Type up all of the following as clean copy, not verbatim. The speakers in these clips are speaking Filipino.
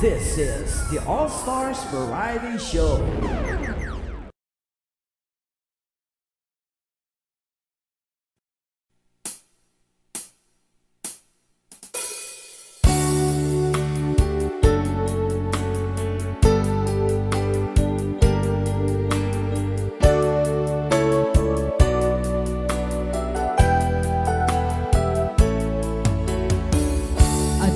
This is the All Stars Variety Show.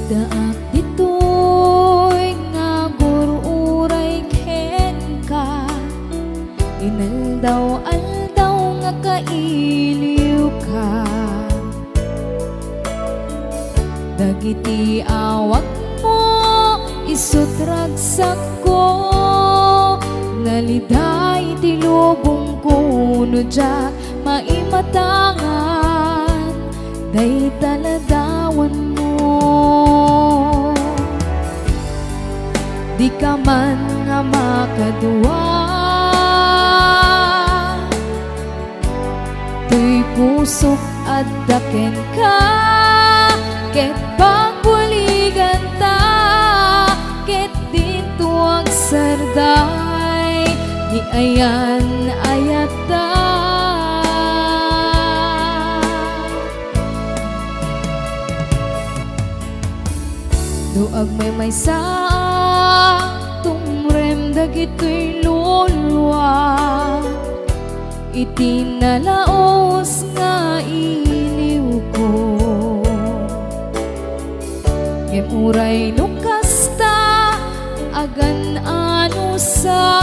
Daak dito'y nga gururay ken ka, inaldaw-aldaw nga kailiw ka. Dagiti awak mo isutragsak ko, naliday tilubong kuno jak maimatangan, day taladawan mo. Di ka man nga makadua, tuy pusok at daken ka, ket pagbuligan ta, ket dito ang sarday, di ayan ayata. Doag may sa tumrem dagito'y luluwa, itinalaos nga iliw ko. Emuray nukasta agan anusa,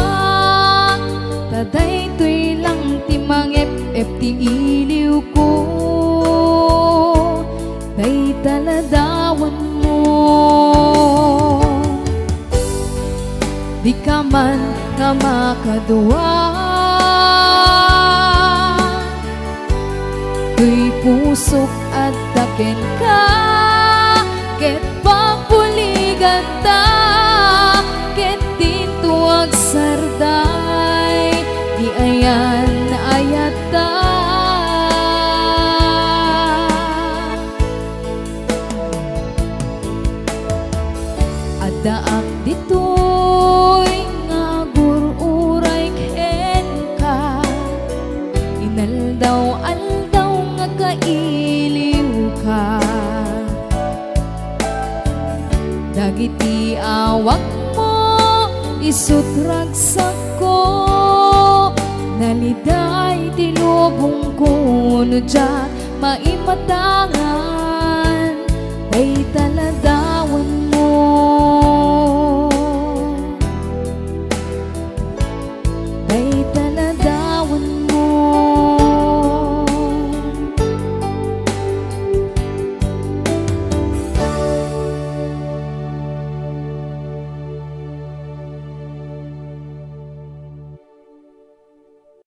taday to'y lang timang ep ti iliw ko, day taladawan mo. Di ka man nga makadua, tuy pusok at daken ka, ket pagbuligan ta, ket dito ang sarday, di ayan ayata. Daak dito'y nga gururay ken ka, inaldaw-aldaw nga kailiw ka. Dagiti awak mo isutragsak ko, naliday tilubong kuno jak maimatangan,